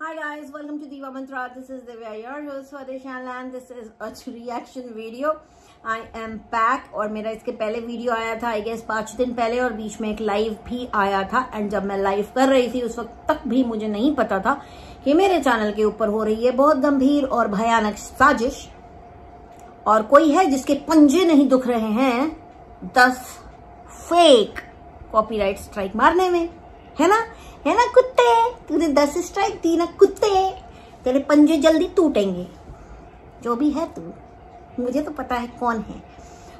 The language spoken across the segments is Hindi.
Hi guys, welcome to Diva Mantra. This is Divya, your host for the channel, and this is a reaction video. I am back. और मेरा इसके पहले वीडियो आया था आई गेस 5 दिन पहले, और बीच में एक लाइव भी आया था। एंड जब मैं लाइव कर रही थी उस वक्त तक भी मुझे नहीं पता था कि मेरे चैनल के ऊपर हो रही है बहुत गंभीर और भयानक साजिश, और कोई है जिसके पंजे नहीं दुख रहे हैं 10 फेक कॉपीराइट स्ट्राइक मारने में, है ना कुत्ते, तूने 10 स्ट्राइक दी ना कुत्ते, तेरे पंजे जल्दी टूटेंगे। जो भी है तू, मुझे तो पता है कौन है।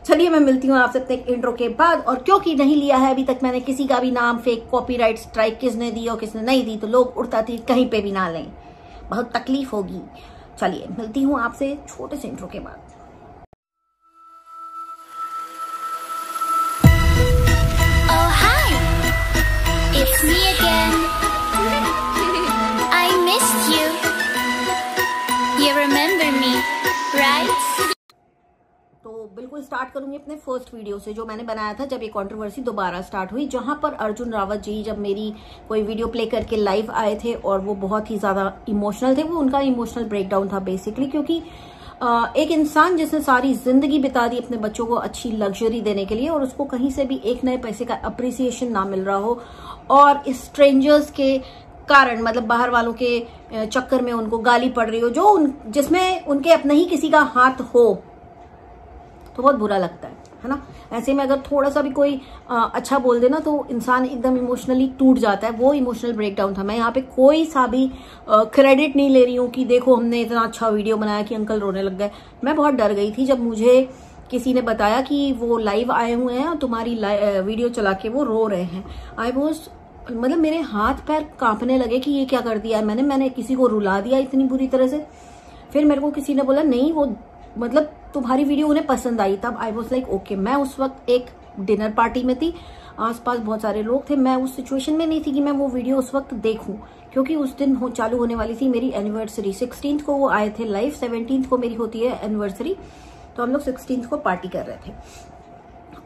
चलिए मैं मिलती हूँ आपसे एक इंट्रो के बाद। और क्योंकि नहीं लिया है अभी तक मैंने किसी का भी नाम फेक कॉपीराइट स्ट्राइक, किसने दी और किसने नहीं दी, तो लोग उड़ता थी कहीं पे भी ना लें, बहुत तकलीफ होगी। चलिए मिलती हूँ आपसे छोटे से इंट्रो के बाद। It's me again. I missed you. You remember me, right? तो बिल्कुल स्टार्ट करूंगी अपने फर्स्ट वीडियो से, जो मैंने बनाया था जब ये कंट्रोवर्सी दोबारा स्टार्ट हुई, जहां पर अर्जुन रावत जी जब मेरी कोई वीडियो प्ले करके लाइव आए थे और वो बहुत ही ज्यादा इमोशनल थे। वो उनका इमोशनल ब्रेकडाउन था बेसिकली, क्योंकि एक इंसान जिसने सारी जिंदगी बिता दी अपने बच्चों को अच्छी लग्जरी देने के लिए, और उसको कहीं से भी एक नए पैसे का अप्रिसिएशन ना मिल रहा हो, और स्ट्रेंजर्स के कारण, मतलब बाहर वालों के चक्कर में उनको गाली पड़ रही हो, जो जिसमें उनके अपने ही किसी का हाथ हो, तो बहुत बुरा लगता है ना। ऐसे में अगर थोड़ा सा भी कोई अच्छा बोल देना तो इंसान एकदम इमोशनली टूट जाता है। वो इमोशनल ब्रेकडाउन था। मैं यहाँ पे कोई सा भी क्रेडिट नहीं ले रही हूँ कि देखो हमने इतना अच्छा वीडियो बनाया कि अंकल रोने लग गए। मैं बहुत डर गई थी जब मुझे किसी ने बताया कि वो लाइव आए हुए हैं और तुम्हारी वीडियो चला के वो रो रहे हैं। आई वॉज, मतलब मेरे हाथ पैर कांपने लगे कि ये क्या कर दिया मैंने किसी को रुला दिया इतनी बुरी तरह से। फिर मेरे को किसी ने बोला नहीं, वो मतलब तुम्हारी वीडियो उन्हें पसंद आई। तब आई वॉज लाइक ओके। मैं उस वक्त एक डिनर पार्टी में थी, आसपास बहुत सारे लोग थे। मैं उस सिचुएशन में नहीं थी कि मैं वो वीडियो उस वक्त देखूं, क्योंकि उस दिन चालू होने वाली थी मेरी एनिवर्सरी। 16th को वो आए थे लाइव, 17th को मेरी होती है एनिवर्सरी, तो हम लोग 16th को पार्टी कर रहे थे।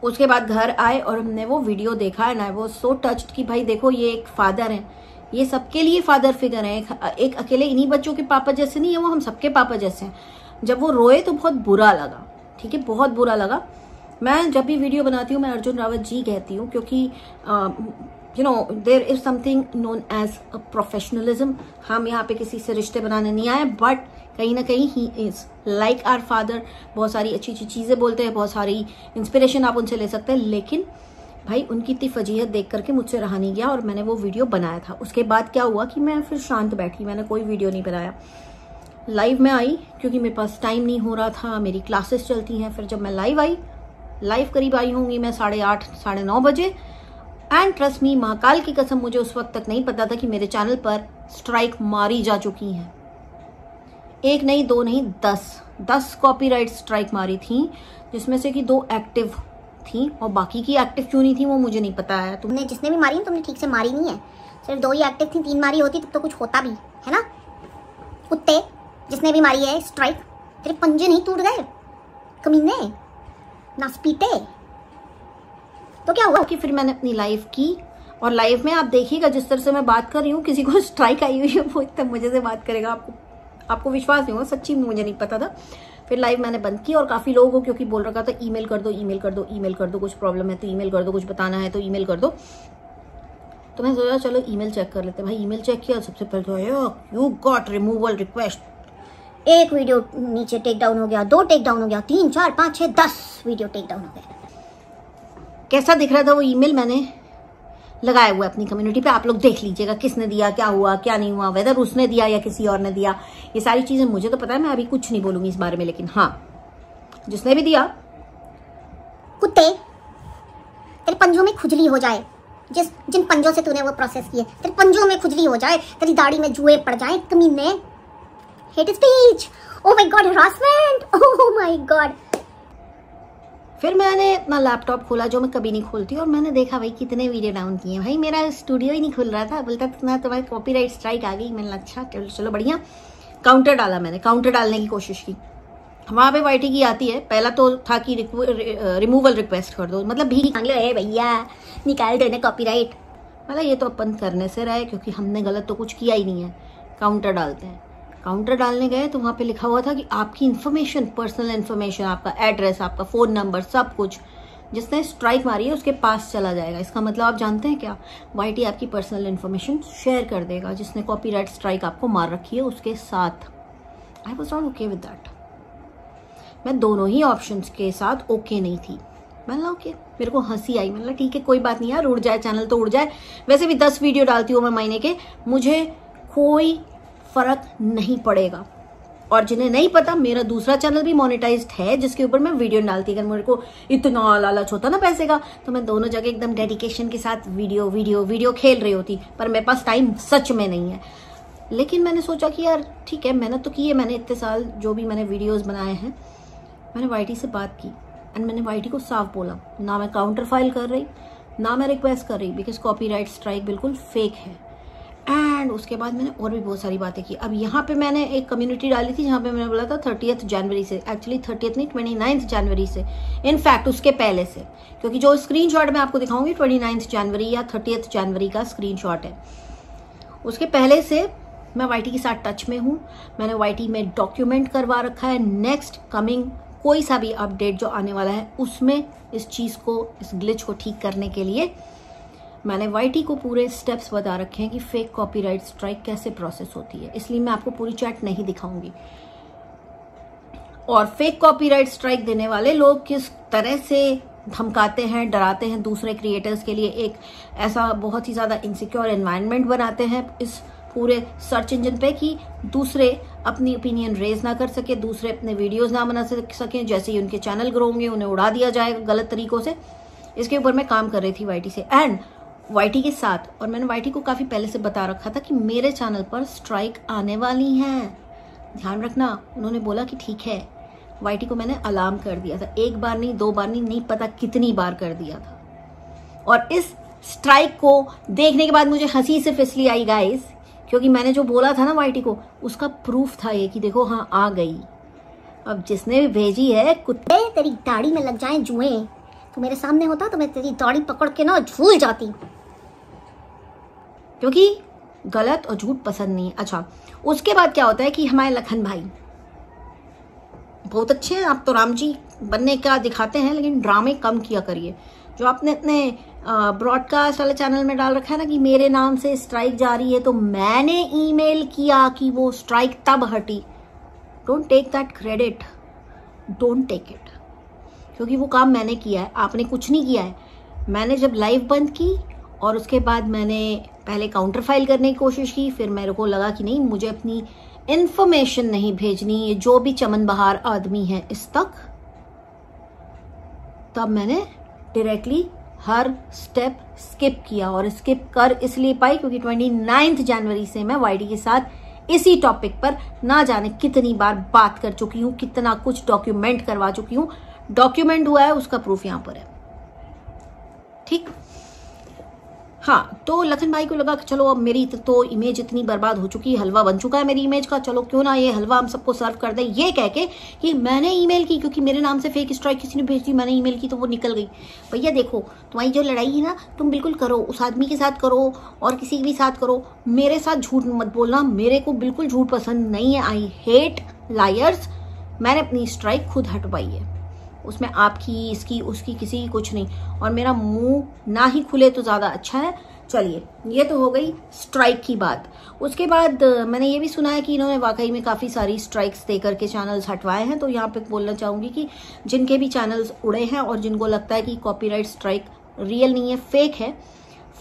उसके बाद घर आए और हमने वो वीडियो देखा, and I was so touched कि भाई देखो ये एक फादर है, ये सबके लिए फादर फिगर है, एक अकेले इन्हीं बच्चों के पापा जैसे नहीं है, वो हम सबके पापा जैसे हैं। जब वो रोए तो बहुत बुरा लगा, ठीक है, बहुत बुरा लगा। मैं जब भी वीडियो बनाती हूँ मैं अर्जुन रावत जी कहती हूँ, क्योंकि you know there is something known as a professionalism. हम यहाँ पे किसी से रिश्ते बनाने नहीं आए, बट कहीं ना कहीं he is like our father. बहुत सारी अच्छी अच्छी चीजें बोलते हैं, बहुत सारी इंस्पिरेशन आप उनसे ले सकते हैं, लेकिन भाई उनकी इतनी फजीहत देख करके मुझसे रहा नहीं गया और मैंने वो वीडियो बनाया था। उसके बाद क्या हुआ कि मैं फिर शांत बैठी, मैंने कोई वीडियो नहीं बनाया। लाइव में आई क्योंकि मेरे पास टाइम नहीं हो रहा था, मेरी क्लासेस चलती हैं। फिर जब मैं लाइव करीब आई होंगी मैं 8:30 9:30 बजे। एंड ट्रस्ट मी, महाकाल की कसम, मुझे उस वक्त तक नहीं पता था कि मेरे चैनल पर स्ट्राइक मारी जा चुकी हैं। एक नहीं, दो नहीं, 10 कॉपीराइट स्ट्राइक मारी थी, जिसमें से कि 2 एक्टिव थी, और बाकी की एक्टिव क्यों नहीं थी वो मुझे नहीं पता है। तुमने जिसने भी मारी तुमने ठीक से मारी नहीं है, सिर्फ 2 ही एक्टिव थी। 3 मारी होती तब तो कुछ होता भी, है ना। कुत्ते, जिसने भी मारी है स्ट्राइक, तेरे पंजे नहीं टूट गए कमीने, नासपीटे। तो क्या हुआ कि फिर मैंने अपनी लाइव की, और लाइव में आप देखिएगा जिस तरह से मैं बात कर रही हूँ, किसी को स्ट्राइक आई हुई है वो इतना मजे से बात करेगा, आपको विश्वास नहीं होगा, सच्ची मुझे नहीं पता था। फिर लाइव मैंने बंद की, और काफी लोगों को क्योंकि बोल रखा था ईमेल कर दो, कुछ प्रॉब्लम है तो ईमेल कर दो, कुछ बताना है तो ईमेल कर दो। तो मैं सोचा चलो ईमेल चेक कर लेते। भाई ईमेल चेक किया, सबसे पहले तो यू गॉट रिमूवल रिक्वेस्ट। एक वीडियो नीचे टेक डाउन हो गया, 2 टेक डाउन हो गया, 3 4 5 6 10 वीडियो टेक डाउन हो गया। कैसा दिख रहा था वो ईमेल मैंने लगाया हुआ है अपनी कम्युनिटी पे, आप लोग देख लीजिएगा किसने दिया, क्या हुआ क्या नहीं हुआ, वेदर उसने दिया या किसी और ने दिया, ये सारी चीजें मुझे तो पता है, मैं अभी कुछ नहीं बोलूंगी इस बारे में। लेकिन हाँ, जिसने भी दिया, कुत्ते, तेरे पंजों में खुजली हो जाए, जिन पंजों से तूने वो प्रोसेस किए, तेरे पंजों में खुजली हो जाए, तेरी दाढ़ी में जुए पड़ जाए कमीने। Hate speech, oh my God, harassment, oh my God. फिर मैंने अपना लैपटॉप खोला, जो मैं कभी नहीं खोलती, और मैंने देखा भाई कितने वीडियो डाउन किए। भाई मेरा स्टूडियो ही नहीं खुल रहा था, बोलता तुम्हारी कॉपीराइट स्ट्राइक आ गई। मैंने अच्छा चलो बढ़िया, काउंटर डाला, मैंने काउंटर डालने की कोशिश की। वहां पे वाईटी की आती है, पहला तो था कि रिमूवल रिक्वेस्ट कर दो, मतलब भीख मांग लो, ए भैया निकाल दो ना कॉपीराइट। मतलब ये तो अपन करने से रहे, क्योंकि हमने गलत तो कुछ किया ही नहीं है। काउंटर डालते हैं। काउंटर डालने गए तो वहां पे लिखा हुआ था कि आपकी इन्फॉर्मेशन, पर्सनल इन्फॉर्मेशन, आपका एड्रेस, आपका फोन नंबर, सब कुछ जिसने स्ट्राइक मारी है उसके पास चला जाएगा। इसका मतलब आप जानते हैं क्या, YT आपकी पर्सनल इन्फॉर्मेशन शेयर कर देगा जिसने कॉपीराइट स्ट्राइक आपको मार रखी है उसके साथ। I was not okay with that. मैं दोनों ही ऑप्शंस के साथ ओके नहीं थी। मैंने ओके, मेरे को हंसी आई। मैंने ठीक है कोई बात नहीं यार, उड़ जाए चैनल तो उड़ जाए, वैसे भी 10 वीडियो डालती हूँ मैं महीने के, मुझे कोई फर्क नहीं पड़ेगा। और जिन्हें नहीं पता, मेरा दूसरा चैनल भी मोनेटाइज्ड है जिसके ऊपर मैं वीडियो डालती। अगर मेरे को इतना लालच होता ना पैसे का तो मैं दोनों जगह एकदम डेडिकेशन के साथ वीडियो खेल रही होती, पर मेरे पास टाइम सच में नहीं है। लेकिन मैंने सोचा कि यार ठीक है, मेहनत तो की है मैंने इतने साल, जो भी मैंने वीडियोस बनाए हैं। मैंने YT से बात की एंड मैंने YT को साफ बोला, ना मैं काउंटर फाइल कर रही, ना मैं रिक्वेस्ट कर रही, बिकॉज कॉपीराइट स्ट्राइक बिल्कुल फेक है। एंड उसके बाद मैंने और भी बहुत सारी बातें की। अब यहाँ पे मैंने एक कम्युनिटी डाली थी जहाँ पे मैंने बोला था 30 जनवरी से, एक्चुअली 30 नहीं 29 जनवरी से, इनफैक्ट उसके पहले से, क्योंकि जो स्क्रीनशॉट मैं आपको दिखाऊंगी 29 जनवरी या 30 जनवरी का स्क्रीनशॉट है। उसके पहले से मैं YT के साथ टच में हूँ। मैंने YT में डॉक्यूमेंट करवा रखा है। नेक्स्ट कमिंग कोई सा भी अपडेट जो आने वाला है उसमें इस चीज को, इस ग्लिच को ठीक करने के लिए मैंने YT को पूरे स्टेप्स बता रखे हैं कि फेक कॉपीराइट स्ट्राइक कैसे प्रोसेस होती है। इसलिए मैं आपको पूरी चैट नहीं दिखाऊंगी। और फेक कॉपीराइट स्ट्राइक देने वाले लोग किस तरह से धमकाते हैं, डराते हैं दूसरे क्रिएटर्स के लिए, एक ऐसा बहुत ही ज्यादा इनसिक्योर एनवायरनमेंट बनाते हैं इस पूरे सर्च इंजन पे कि दूसरे अपनी ओपिनियन रेज ना कर सके, दूसरे अपने वीडियोस ना बना सके। जैसे ही उनके चैनल ग्रो होंगे उन्हें उड़ा दिया जाएगा गलत तरीकों से। इसके ऊपर मैं काम कर रही थी YT से एंड YT के साथ। और मैंने YT को काफी पहले से बता रखा था कि मेरे चैनल पर स्ट्राइक आने वाली है, ध्यान रखना। उन्होंने बोला कि ठीक है। YT को मैंने अलार्म कर दिया था, 1 बार नहीं 2 बार नहीं पता कितनी बार कर दिया था। और इस स्ट्राइक को देखने के बाद मुझे हंसी सिर्फ इसलिए आई गाइस, क्योंकि मैंने जो बोला था ना YT को, उसका प्रूफ था ये कि देखो हाँ आ गई। अब जिसने भी भेजी है, कुत्ते तेरी दाढ़ी में लग जाए जुएं, तो मेरे सामने होता तो मैं तेरी दाढ़ी पकड़ के ना झूल जाती, क्योंकि गलत और झूठ पसंद नहीं है। अच्छा, उसके बाद क्या होता है कि हमारे लखन भाई बहुत अच्छे हैं, आप तो राम जी बनने का दिखाते हैं, लेकिन ड्रामे कम किया करिए। जो आपने इतने ब्रॉडकास्ट वाले चैनल में डाल रखा है ना कि मेरे नाम से स्ट्राइक जा रही है, तो मैंने ईमेल किया कि वो स्ट्राइक तब हटी। Don't take that credit, don't take it, क्योंकि वो काम मैंने किया है, आपने कुछ नहीं किया है। मैंने जब लाइव बंद की और उसके बाद मैंने पहले काउंटर फाइल करने की कोशिश की, फिर मेरे को लगा कि नहीं, मुझे अपनी इंफॉर्मेशन नहीं भेजनी ये जो भी चमन बहार आदमी है इस तक, तब मैंने डायरेक्टली हर स्टेप स्किप किया। और स्किप कर इसलिए पाई क्योंकि 29 जनवरी से मैं YT के साथ इसी टॉपिक पर ना जाने कितनी बार बात कर चुकी हूं, कितना कुछ डॉक्यूमेंट करवा चुकी हूं। डॉक्यूमेंट हुआ है, उसका प्रूफ यहां पर है। ठीक, हाँ। तो लखन भाई को लगा कि चलो अब मेरी तो इमेज इतनी बर्बाद हो चुकी है, हलवा बन चुका है मेरी इमेज का, चलो क्यों ना ये हलवा हम सबको सर्व कर दें, ये कह के कि मैंने ईमेल की, क्योंकि मेरे नाम से फेक स्ट्राइक किसी ने भेज दी, मैंने ईमेल की तो वो निकल गई। भैया देखो, तुम्हारी जो लड़ाई है ना, तुम बिल्कुल करो, उस आदमी के साथ करो और किसी के भी साथ करो, मेरे साथ झूठ मत बोलना, मेरे को बिल्कुल झूठ पसंद नहीं है। I hate lawyers. मैंने अपनी स्ट्राइक खुद हटवाई है, उसमें आपकी, इसकी, उसकी, किसी की कुछ नहीं। और मेरा मुंह ना ही खुले तो ज्यादा अच्छा है। चलिए, ये तो हो गई स्ट्राइक की बात। उसके बाद मैंने ये भी सुना है कि इन्होंने वाकई में काफी सारी स्ट्राइक्स दे करके चैनल्स हटवाए हैं। तो यहाँ पे बोलना चाहूंगी कि जिनके भी चैनल्स उड़े हैं और जिनको लगता है कि कॉपीराइट स्ट्राइक रियल नहीं है, फेक है,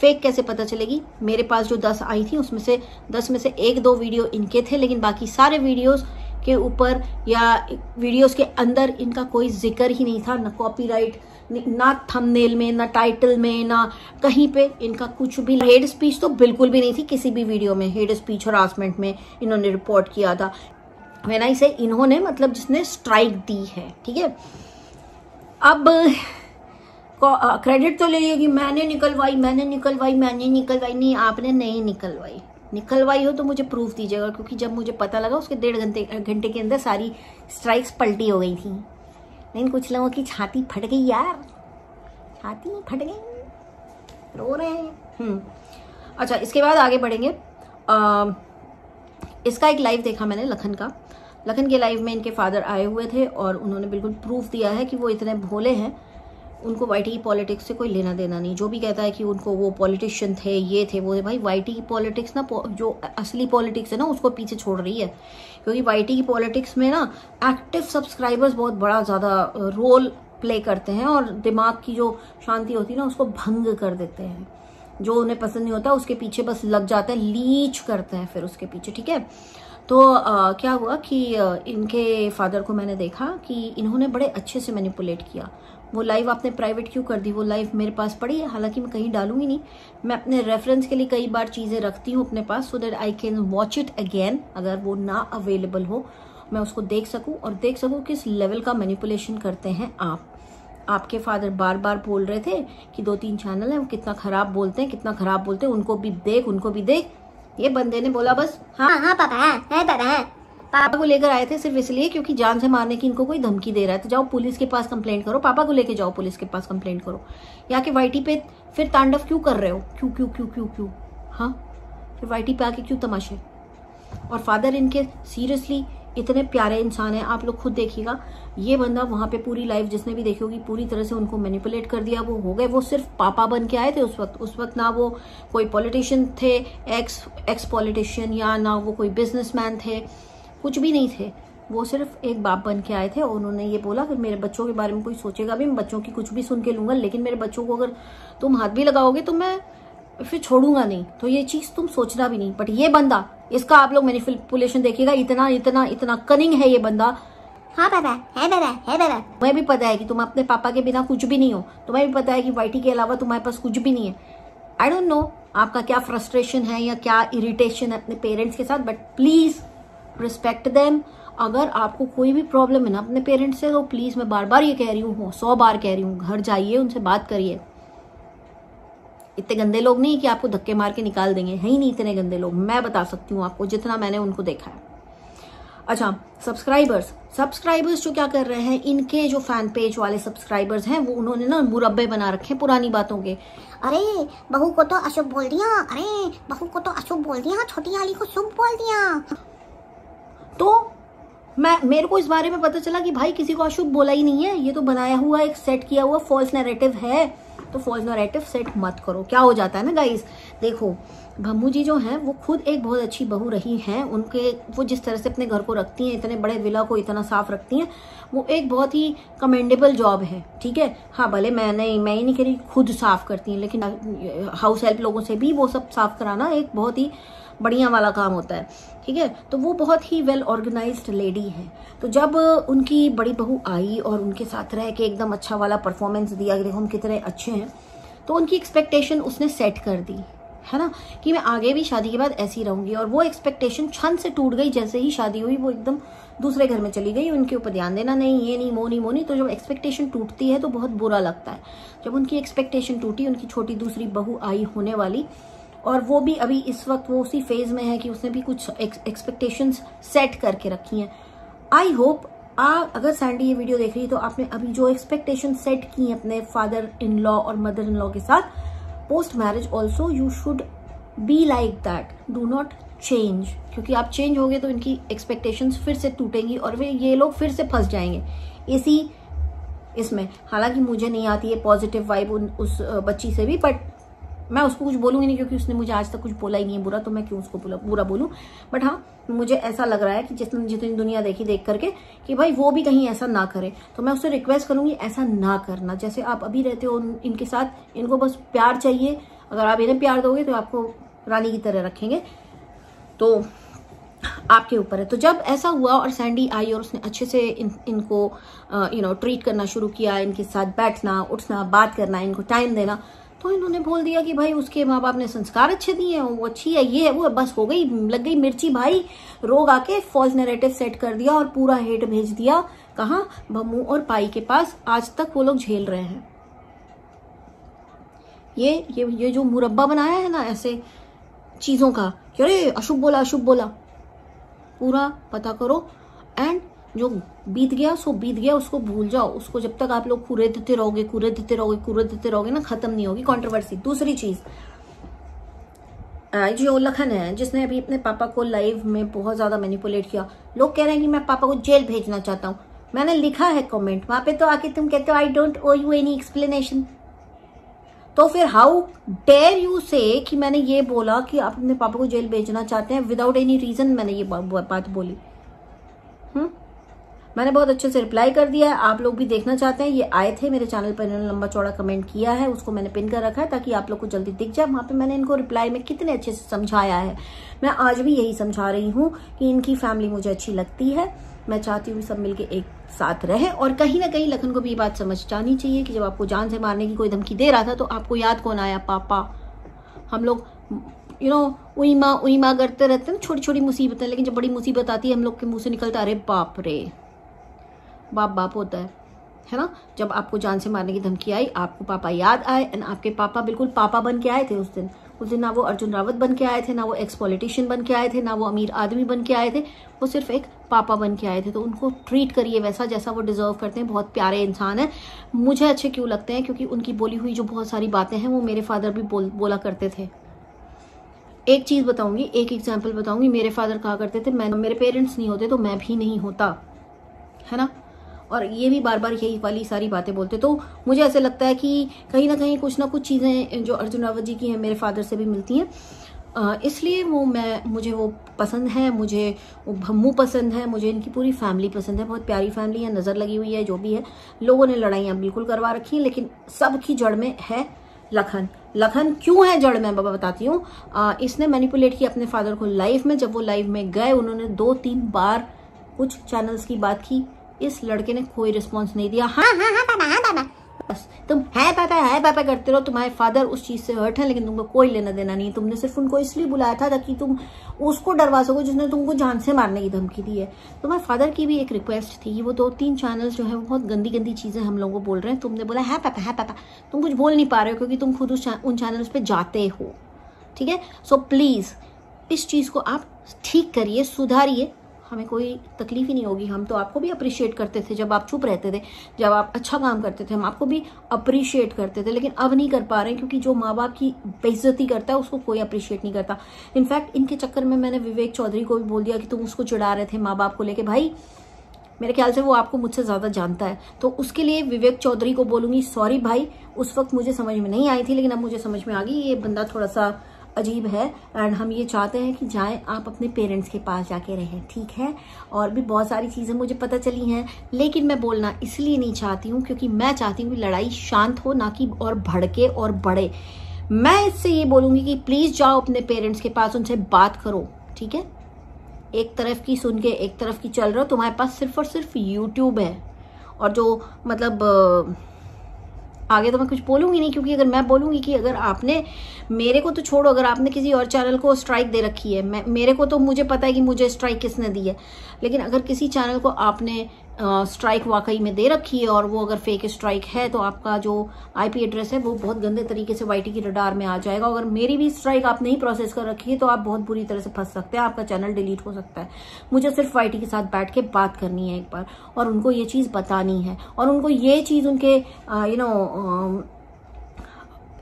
फेक कैसे पता चलेगी? मेरे पास जो 10 आई थी उसमें से 10 में से 1-2 वीडियो इनके थे, लेकिन बाकी सारे वीडियोस के ऊपर या वीडियोस के अंदर इनका कोई जिक्र ही नहीं था, ना कॉपीराइट, ना थंबनेल में, ना टाइटल में, ना कहीं पे इनका कुछ भी। हेड स्पीच तो बिल्कुल भी नहीं थी किसी भी वीडियो में। हेड स्पीच हरासमेंट में इन्होंने रिपोर्ट किया था। व्हेन आई से इन्होंने, मतलब जिसने स्ट्राइक दी है, ठीक है। अब क्रेडिट तो ले लिया कि मैंने निकलवाई, नहीं, आपने नहीं निकलवाई। निकलवाई हो तो मुझे प्रूफ दीजिएगा, क्योंकि जब मुझे पता लगा उसके 1.5 घंटे के अंदर सारी स्ट्राइक्स पलटी हो गई थी। लेकिन कुछ लोगों की छाती फट गई यार, छाती फट गई, रो रहे हैं। अच्छा, इसके बाद आगे बढ़ेंगे। इसका एक लाइव देखा मैंने लखन का। लखन के लाइव में इनके फादर आए हुए थे और उन्होंने बिल्कुल प्रूफ दिया है कि वो इतने भोले हैं, उनको वाईटी की पॉलिटिक्स से कोई लेना देना नहीं। जो भी कहता है कि उनको वो पॉलिटिशियन थे, ये थे, वो थे, भाई वाईटी की पॉलिटिक्स ना, जो असली पॉलिटिक्स है ना उसको पीछे छोड़ रही है। क्योंकि वाईटी की पॉलिटिक्स में ना एक्टिव सब्सक्राइबर्स बहुत बड़ा ज़्यादा रोल प्ले करते हैं और दिमाग की जो शांति होती है ना उसको भंग कर देते हैं। जो उन्हें पसंद नहीं होता उसके पीछे बस लग जाते हैं, लीच करते हैं फिर उसके पीछे, ठीक है। तो क्या हुआ कि इनके फादर को मैंने देखा कि इन्होंने बड़े अच्छे से मैनिपुलेट किया। वो लाइव आपने प्राइवेट क्यों कर दी? वो लाइव मेरे पास पड़ी है, हालांकि मैं कहीं डालूंगी नहीं। मैं अपने रेफरेंस के लिए कई बार चीज़ें रखती हूँ अपने पास, so that I can watch it again. अगर वो ना अवेलेबल हो मैं उसको देख सकूँ और देख सकूँ किस लेवल का मैनिपुलेशन करते हैं आप। आपके फादर बार बार बोल रहे थे कि 2-3 चैनल है वो कितना खराब बोलते हैं, कितना खराब बोलते हैं, उनको भी देख, उनको भी देख। ये बंदे ने बोला बस हाँ पापा है पापा। पापा को लेकर आए थे सिर्फ इसलिए क्योंकि जान से मारने की इनको कोई धमकी दे रहा है। तो जाओ पुलिस के पास कंप्लेंट करो, पापा को लेके जाओ पुलिस के पास कंप्लेंट करो। यहाँ के वाईटी पे फिर तांडव क्यों कर रहे हो? क्यों क्यों क्यों क्यों क्यों? हाँ, फिर वाईटी पे आके क्यों तमाशे? और फादर इनके सीरियसली इतने प्यारे इंसान है, आप लोग खुद देखिएगा। ये बंदा वहां पे पूरी लाइफ जिसने भी देखी होगी पूरी तरह से उनको मैनिपुलेट कर दिया। वो हो गए, वो सिर्फ पापा बन के आए थे उस वक्त ना वो कोई पॉलिटिशियन थे, एक्स पॉलिटिशियन, या ना वो कोई बिजनेसमैन थे, कुछ भी नहीं थे। वो सिर्फ एक बाप बन के आए थे और उन्होंने ये बोला कि मेरे बच्चों के बारे में कोई सोचेगा भी, मैं बच्चों की कुछ भी सुन के लूंगा, लेकिन मेरे बच्चों को अगर तुम हाथ भी लगाओगे तो मैं फिर छोड़ूंगा नहीं। तो ये चीज तुम सोचना भी नहीं। बट ये बंदा, इसका आप लोग मैनिपुलेशन देखिएगा, इतना इतना इतना कनिंग है ये बंदा। हाँ पापा है पापा है पापा। तुम्हें भी पता है कि तुम अपने पापा के बिना कुछ भी नहीं हो। तुम्हें भी पता है कि वाईटी के अलावा तुम्हारे पास कुछ भी नहीं है। आई डोंट नो आपका क्या फ्रस्ट्रेशन है या क्या इरिटेशन है अपने पेरेंट्स के साथ, बट प्लीज रिस्पेक्ट देम। अगर आपको कोई भी प्रॉब्लम है ना अपने पेरेंट्स से, तो प्लीज मैं बार बार ये कह रही हूँ, 100 बार कह रही हूँ, घर जाइए, उनसे बात करिए। इतने गंदे लोग नहीं कि आपको धक्के मार के निकाल देंगे, है ही नहीं इतने गंदे लोग। मैं बता सकती हूँ आपको जितना मैंने उनको देखा है। अच्छा, सब्सक्राइबर्स जो क्या कर रहे हैं, इनके जो फैन पेज वाले सब्सक्राइबर्स हैं वो उन्होंने ना मुरब्बे बना रखे पुरानी बातों के। अरे बहू को तो अशुभ बोल दिया, अरे बहू को तो अशुभ बोल दिया, छोटी वाली को शुभ बोल दिया। तो मेरे को इस बारे में पता चला कि भाई किसी को अशुभ बोला ही नहीं है, ये तो बनाया हुआ एक सेट किया हुआ फॉल्स नैरेटिव है। तो फॉल्स नैरेटिव सेट मत करो। क्या हो जाता है ना गाइस, देखो भम्मू जी जो हैं वो खुद एक बहुत अच्छी बहू रही हैं। उनके वो जिस तरह से अपने घर को रखती हैं, इतने बड़े विला को इतना साफ रखती हैं, वो एक बहुत ही कमेंडेबल जॉब है, ठीक है। हाँ भले मैं ही नहीं कह रही खुद साफ करती हैं, लेकिन हाउस हेल्प लोगों से भी वो सब साफ कराना एक बहुत ही बढ़िया वाला काम होता है, ठीक है। तो वो बहुत ही वेल ऑर्गेनाइज्ड लेडी है। तो जब उनकी बड़ी बहू आई और उनके साथ रह के एकदम अच्छा वाला परफॉर्मेंस दिया कि देखो हम कितने अच्छे हैं, तो उनकी एक्सपेक्टेशन उसने सेट कर दी, है ना, कि मैं आगे भी शादी के बाद ऐसी रहूंगी। और वो एक्सपेक्टेशन क्षण से टूट गई। जैसे ही शादी हुई वो एकदम दूसरे घर में चली गई, उनके ऊपर ध्यान देना नहीं, ये नहीं, वो नहीं। तो जब एक्सपेक्टेशन टूटती है तो बहुत बुरा लगता है। जब उनकी एक्सपेक्टेशन टूटी, उनकी छोटी दूसरी बहू आई होने वाली, और वो भी अभी इस वक्त वो उसी फेज में है कि उसने भी कुछ एक्सपेक्टेशंस सेट करके रखी हैं। आई होप अगर सैंडी ये वीडियो देख रही है तो आपने अभी जो एक्सपेक्टेशन सेट की है अपने फादर इन लॉ और मदर इन लॉ के साथ, post marriage also you should be like that, do not change. क्योंकि आप चेंज होगे तो इनकी एक्सपेक्टेशंस फिर से टूटेंगी और वे ये लोग फिर से फंस जाएंगे इसमें। हालांकि मुझे नहीं आती है पॉजिटिव वाइब उस बच्ची से भी, बट मैं उसको कुछ बोलूंगी नहीं क्योंकि उसने मुझे आज तक कुछ बोला ही नहीं है बुरा, तो मैं क्यों उसको बुरा बोलूं। बट हाँ, मुझे ऐसा लग रहा है कि जितनी दुनिया देखी देख करके कि भाई वो भी कहीं ऐसा ना करे। तो मैं उससे रिक्वेस्ट करूंगी ऐसा ना करना। जैसे आप अभी रहते हो इनके साथ, इनको बस प्यार चाहिए। अगर आप इन्हें प्यार दोगे तो आपको रानी की तरह रखेंगे, तो आपके ऊपर है। तो जब ऐसा हुआ और सैंडी आई और उसने अच्छे से इनको ट्रीट करना शुरू किया, इनके साथ बैठना उठना बात करना, इनको टाइम देना, तो इन्होंने बोल दिया कि भाई उसके माँ बाप ने संस्कार अच्छे दिए हैं, वो अच्छी है, ये है, वो है। बस हो गई, लग गई मिर्ची भाई, रोग आके फॉल्स नैरेटिव सेट कर दिया और पूरा हेट भेज दिया कहाँ, भम्मू और पाई के पास। आज तक वो लोग झेल रहे हैं। ये जो मुरब्बा बनाया है ना ऐसे चीजों का, अरे अशुभ बोला, पूरा पता करो। एंड जो बीत गया सो बीत गया, उसको भूल जाओ। उसको जब तक आप लोग कूरे देते रहोगे ना, खत्म नहीं होगी कंट्रोवर्सी। दूसरी चीज, जो लखन है जिसने अभी अपने पापा को लाइव में बहुत ज्यादा मैनिपुलेट किया, लोग कह रहे हैं कि मैं पापा को जेल भेजना चाहता हूँ। मैंने लिखा है कमेंट वहां पे, तो आके तुम कहते हो I don't owe you any explanation. तो फिर हाउ डेयर यू से कि मैंने ये बोला कि आप अपने पापा को जेल भेजना चाहते हैं विदाउट एनी रीजन मैंने ये बात बोली। मैंने बहुत अच्छे से रिप्लाई कर दिया है। आप लोग भी देखना चाहते हैं, ये आए थे मेरे चैनल पर, इन्होंने लंबा चौड़ा कमेंट किया है, उसको मैंने पिन कर रखा है ताकि आप लोग को जल्दी दिख जाए। वहां पे मैंने इनको रिप्लाई में कितने अच्छे से समझाया है। मैं आज भी यही समझा रही हूँ कि इनकी फैमिली मुझे अच्छी लगती है। मैं चाहती हूँ सब मिलके एक साथ रहे। और कहीं ना कहीं लखन को भी ये बात समझ जानी चाहिए कि जब आपको जान से मारने की कोई धमकी दे रहा था तो आपको याद कौन आया? पापा। हम लोग उई माँ करते रहते हैं ना, छोटी छोटी मुसीबतें, लेकिन जब बड़ी मुसीबत आती है हम लोग के मुंह से निकलता अरे बाप रे। बाप होता है ना। जब आपको जान से मारने की धमकी आई आपको पापा याद आए, एंड आपके पापा बिल्कुल पापा बन के आए थे उस दिन ना वो अर्जुन रावत बन के आए थे, ना वो एक्स पॉलिटिशियन बन के आए थे, ना वो अमीर आदमी बन के आए थे, वो सिर्फ एक पापा बन के आए थे। तो उनको ट्रीट करिए वैसा जैसा वो डिजर्व करते हैं। बहुत प्यारे इंसान है। मुझे अच्छे क्यों लगते हैं? क्योंकि उनकी बोली हुई जो बहुत सारी बातें हैं वो मेरे फादर भी बोला करते थे। एक चीज बताऊंगी, एक एग्जाम्पल बताऊंगी। मेरे फादर कहा करते थे मेरे पेरेंट्स नहीं होते तो मैं भी नहीं होता, है ना। और ये भी बार बार यही वाली सारी बातें बोलते। तो मुझे ऐसे लगता है कि कहीं ना कहीं कुछ ना कुछ चीजें जो अर्जुन रावत जी की हैं मेरे फादर से भी मिलती हैं। इसलिए मुझे वो पसंद है, मुझे वो भम्मू पसंद है, मुझे इनकी पूरी फैमिली पसंद है। बहुत प्यारी फैमिली है, नजर लगी हुई है। जो भी है, लोगों ने लड़ाइयाँ बिल्कुल करवा रखी हैं, लेकिन सबकी जड़ में है लखन। लखन क्यों है जड़ में? बाबा बताती हूँ। इसने मैनिपुलेट किया अपने फादर को लाइव में। जब वो लाइव में गए उन्होंने 2-3 बार कुछ चैनल्स की बात की, इस लड़के ने कोई रिस्पॉन्स नहीं दिया। हाँ पापा, बस तुम है पापा करते रहो। तुम्हारे फादर उस चीज से हर्ट है, लेकिन तुमको कोई लेना देना नहीं। तुमने सिर्फ उनको इसलिए बुलाया था ताकि तुम उसको डरवा सको जिसने तुमको जान से मारने की धमकी दी है। तुम्हारे फादर की भी एक रिक्वेस्ट थी कि वो 2-3 चैनल्स जो है वो बहुत गंदी चीजें हम लोगों को बोल रहे हैं। तुमने बोला है पापा। तुम कुछ बोल नहीं पा रहे हो क्योंकि तुम खुद उन चैनल्स पे जाते हो, ठीक है। सो प्लीज इस चीज को आप ठीक करिए, सुधारिए। हमें कोई तकलीफ ही नहीं होगी। हम तो आपको भी अप्रिशिएट करते थे जब आप चुप रहते थे, जब आप अच्छा काम करते थे, हम आपको भी अप्रिशिएट करते थे। लेकिन अब नहीं कर पा रहे हैं क्योंकि जो माँ बाप की बेइज्जती करता है उसको कोई अप्रिशिएट नहीं करता। इनफैक्ट इनके चक्कर में मैंने विवेक चौधरी को भी बोल दिया कि तुम उसको चिढ़ा रहे थे माँ बाप को लेके। भाई मेरे ख्याल से वो आपको मुझसे ज्यादा जानता है, तो उसके लिए विवेक चौधरी को बोलूंगी सॉरी भाई, उस वक्त मुझे समझ में नहीं आई थी, लेकिन अब मुझे समझ में आ गई ये बंदा थोड़ा सा अजीब है। एंड हम ये चाहते हैं कि जाएं आप अपने पेरेंट्स के पास जाके रहें, ठीक है। और भी बहुत सारी चीजें मुझे पता चली हैं, लेकिन मैं बोलना इसलिए नहीं चाहती हूँ क्योंकि मैं चाहती हूँ कि लड़ाई शांत हो, ना कि और भड़के और बढ़े। मैं इससे ये बोलूंगी कि प्लीज जाओ अपने पेरेंट्स के पास, उनसे बात करो, ठीक है। एक तरफ की सुन के एक तरफ की चल रहे हो। तुम्हारे पास सिर्फ और सिर्फ यूट्यूब है, और जो मतलब आगे तो मैं कुछ बोलूंगी नहीं, क्योंकि अगर मैं बोलूंगी कि अगर आपने मेरे को तो छोड़ो, अगर आपने किसी और चैनल को स्ट्राइक दे रखी है, मेरे को तो मुझे पता है कि मुझे स्ट्राइक किसने दी है, लेकिन अगर किसी चैनल को आपने स्ट्राइक वाकई में दे रखी है और वो अगर फेक स्ट्राइक है तो आपका जो आईपी एड्रेस है वो बहुत गंदे तरीके से वाईटी की रडार में आ जाएगा। अगर मेरी भी स्ट्राइक आप नहीं प्रोसेस कर रखी है तो आप बहुत बुरी तरह से फंस सकते हैं, आपका चैनल डिलीट हो सकता है। मुझे सिर्फ वाईटी के साथ बैठ के बात करनी है एक बार, और उनको ये चीज बतानी है, और उनको ये चीज उनके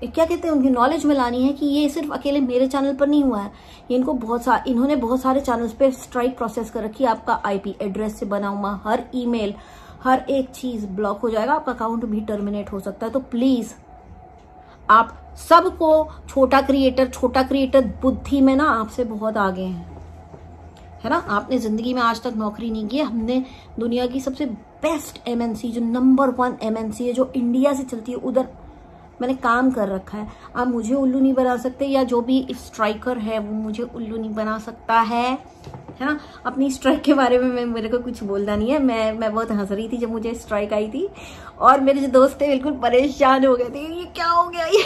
क्या कहते हैं उनकी नॉलेज में लानी है कि ये सिर्फ अकेले मेरे चैनल पर नहीं हुआ है, इन्होंने बहुत सारे चैनल्स पे स्ट्राइक प्रोसेस कर रखी है। आपका आईपी एड्रेस से बना हुआ हर ईमेल, हर एक चीज ब्लॉक हो जाएगा, आपका अकाउंट भी टर्मिनेट हो सकता है। तो प्लीज आप सबको, छोटा क्रिएटर बुद्धि में ना आपसे बहुत आगे हैं, है ना। आपने जिंदगी में आज तक नौकरी नहीं की है। हमने दुनिया की सबसे बेस्ट एमएनसी, जो नंबर 1 एमएनसी है, जो इंडिया से चलती है, उधर मैंने काम कर रखा है। आप मुझे उल्लू नहीं बना सकते, या जो भी स्ट्राइकर है वो मुझे उल्लू नहीं बना सकता है ना। अपनी स्ट्राइक के बारे में मेरे को कुछ बोलना नहीं है। मैं बहुत हंस रही थी जब मुझे स्ट्राइक आई थी, और मेरे जो दोस्त थे बिल्कुल परेशान हो गए थे, ये क्या हो गया ये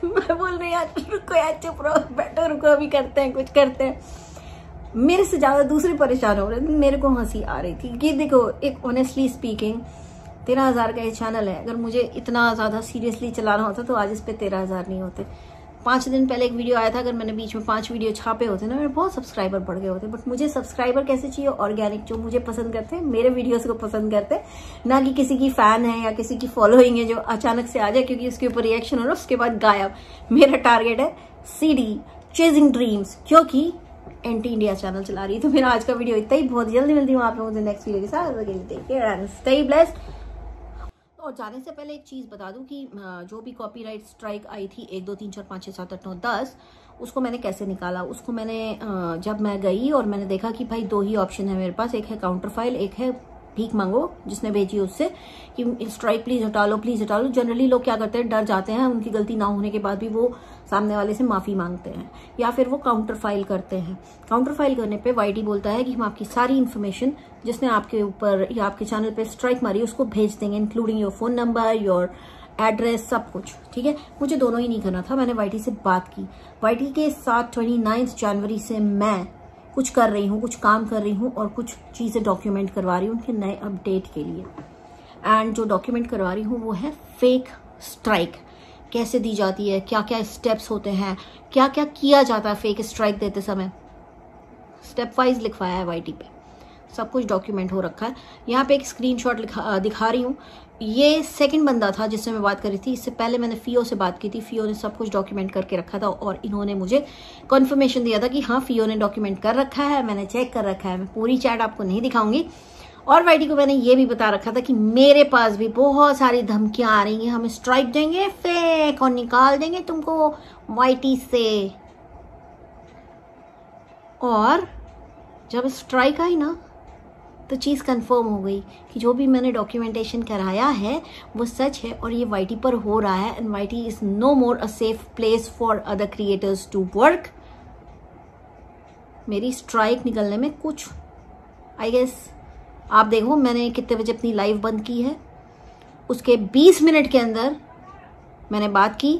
मैं बोल रही यार रुको यार, चुप रहो, बैठो, रुको, अभी करते हैं, कुछ करते हैं। मेरे से ज्यादा दूसरे परेशान हो रहे थे, मेरे को हंसी आ रही थी कि देखो, एक ऑनेस्टली स्पीकिंग 13,000 का ये चैनल है, अगर मुझे इतना ज्यादा सीरियसली चलाना होता तो आज इस पे 13,000 नहीं होते। 5 दिन पहले एक वीडियो आया था, अगर मैंने बीच में 5 वीडियो छापे होते ना, मेरे बहुत सब्सक्राइबर बढ़ गए होते। बट मुझे सब्सक्राइबर कैसे चाहिए? ऑर्गेनिक, जो मुझे पसंद करते हैं, मेरे वीडियोस को पसंद करते हैं, ना कि किसी की फैन है या किसी की फॉलोइंग है जो अचानक से आ जाए क्योंकि उसके ऊपर रिएक्शन हो रहा है उसके बाद गायब। मेरा टारगेट है सीडी, चेजिंग ड्रीम्स, क्योंकि एंटी इंडिया चैनल चला रही है। तो मेरा आज का वीडियो इतना ही, बहुत जल्दी मिलती हूँ आप लोगों से नेक्स्ट वीडियो के साथ। Take care and stay blessed. और जाने से पहले एक चीज बता दूं कि जो भी कॉपीराइट स्ट्राइक आई थी 1 2 3 4 5 6 7 8 9 10, उसको मैंने कैसे निकाला। उसको मैंने जब मैं गई और मैंने देखा कि भाई 2 ही ऑप्शन है मेरे पास, एक है काउंटर फाइल, एक है भीख मांगो जिसने भेजी उससे कि स्ट्राइक प्लीज हटा लो, प्लीज हटा लो। जनरली लोग क्या करते हैं, डर जाते हैं, उनकी गलती ना होने के बाद भी वो सामने वाले से माफी मांगते हैं, या फिर वो काउंटर फाइल करते हैं। काउंटर फाइल करने पे वाईटी बोलता है कि हम आपकी सारी इन्फॉर्मेशन जिसने आपके ऊपर या आपके चैनल पे स्ट्राइक मारी उसको भेज देंगे, including your phone number, your address, सब कुछ। ठीक है, मुझे दोनों ही नहीं करना था। मैंने वाईटी से बात की। वाईटी के साथ 29 जनवरी से मैं कुछ कर रही हूँ, कुछ काम कर रही हूँ और कुछ चीजें डॉक्यूमेंट करवा रही हूँ उनके नए अपडेट के लिए। एंड जो डॉक्यूमेंट करवा रही हूँ वो है फेक स्ट्राइक कैसे दी जाती है, क्या क्या स्टेप्स होते हैं, क्या क्या किया जाता है फेक स्ट्राइक देते समय। स्टेप वाइज लिखवाया है वाईटी पे, सब कुछ डॉक्यूमेंट हो रखा है। यहाँ पे एक स्क्रीनशॉट दिखा रही हूँ। ये सेकंड बंदा था जिससे मैं बात करी थी। इससे पहले मैंने फियो से बात की थी। फियो ने सब कुछ डॉक्यूमेंट करके रखा था और इन्होंने मुझे कंफर्मेशन दिया था कि हाँ फियो ने डॉक्यूमेंट कर रखा है, मैंने चेक कर रखा है। मैं पूरी चैट आपको नहीं दिखाऊंगी। और वाईटी को मैंने ये भी बता रखा था कि मेरे पास भी बहुत सारी धमकियां आ रही हैं, हम स्ट्राइक देंगे फेक और निकाल देंगे तुमको वाईटी से। और जब स्ट्राइक आई ना तो चीज कंफर्म हो गई कि जो भी मैंने डॉक्यूमेंटेशन कराया है वो सच है और ये वाईटी पर हो रहा है। And YT is no more a safe place for other creators to work. मेरी स्ट्राइक निकलने में कुछ आई गेस आप देखो मैंने कितने बजे अपनी लाइव बंद की है, उसके 20 मिनट के अंदर मैंने बात की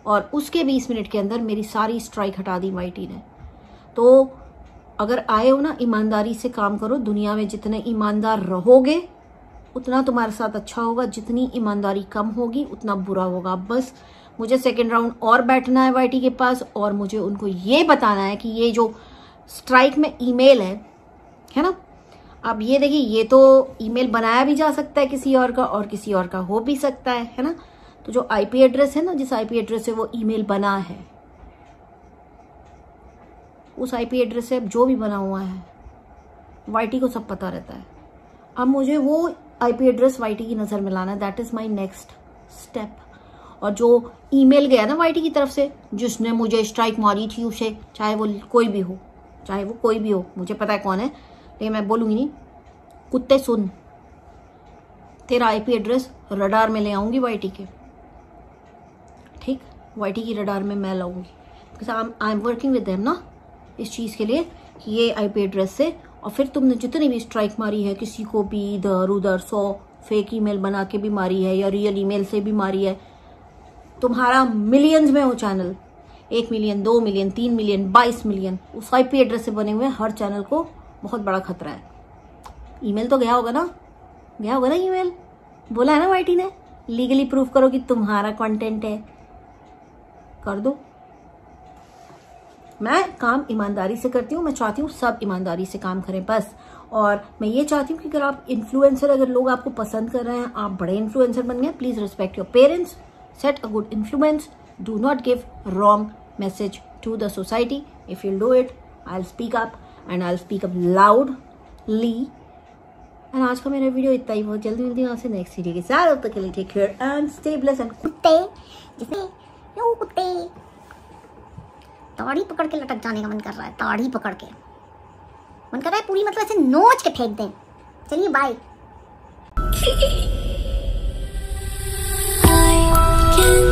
और उसके 20 मिनट के अंदर मेरी सारी स्ट्राइक हटा दी वाईटी ने। तो अगर आए हो ना, ईमानदारी से काम करो। दुनिया में जितने ईमानदार रहोगे उतना तुम्हारे साथ अच्छा होगा, जितनी ईमानदारी कम होगी उतना बुरा होगा। बस मुझे सेकंड राउंड और बैठना है वाईटी के पास और मुझे उनको ये बताना है कि ये जो स्ट्राइक में ईमेल है ना, अब ये देखिए ये तो ईमेल बनाया भी जा सकता है किसी और का और किसी और का हो भी सकता है ना। तो जो आईपी एड्रेस है ना, जिस आईपी एड्रेस से वो ईमेल बना है, उस आईपी एड्रेस से जो भी बना हुआ है वाईटी को सब पता रहता है। अब मुझे वो आईपी एड्रेस वाईटी की नजर में लाना है। That is my next step. और जो ईमेल गया ना वाईटी की तरफ से जिसने मुझे स्ट्राइक मारी थी, उसे चाहे वो कोई भी हो, चाहे वो कोई भी हो, मुझे पता है कौन है, लेकिन मैं बोलूंगी नहीं। कुत्ते सुन, तेरा आईपी एड्रेस रडार में ले आऊंगी वाईटी के। ठीक, वाईटी की रडार में मैं लाऊंगी। I am working with them ना इस चीज के लिए कि ये आईपी एड्रेस से। और फिर तुमने जितनी भी स्ट्राइक मारी है, किसी को भी इधर उधर 100 फेक ईमेल बना के भी मारी है या रियल ईमेल से भी मारी है, तुम्हारा मिलियंस में हो channel, 1 million 2 million 3 million 22 million, उस आईपी एड्रेस से बने हुए हर चैनल को बहुत बड़ा खतरा है। ईमेल तो गया होगा ना, गया होगा ना ईमेल, बोला है ना वाईटी ने, लीगली प्रूफ करो कि तुम्हारा कंटेंट है, कर दो। मैं काम ईमानदारी से करती हूँ, मैं चाहती हूँ सब ईमानदारी से काम करें बस। और मैं ये चाहती हूँ कि अगर आप इन्फ्लुएंसर, अगर लोग आपको पसंद कर रहे हैं, आप बड़े इन्फ्लुएंसर बन गए, please respect your parents, set a good influence, do not give wrong message to the society. If you do it, I will speak up and I will speak up loudly. And आज का मेरा वीडियो इतना ही, बहुत जल्दी मिलती हूँ आपसे नेक्स्ट वीडियो के साथ। तब तक के लिए take care and stay blessed. And कुत्ते जिसमें कुत्ते दाढ़ी पकड़ के लटक जाने का मन कर रहा है, दाढ़ी पकड़ के मन कर रहा है पूरी मतलब ऐसे नोच के फेंक दें। चलिए बाय। I can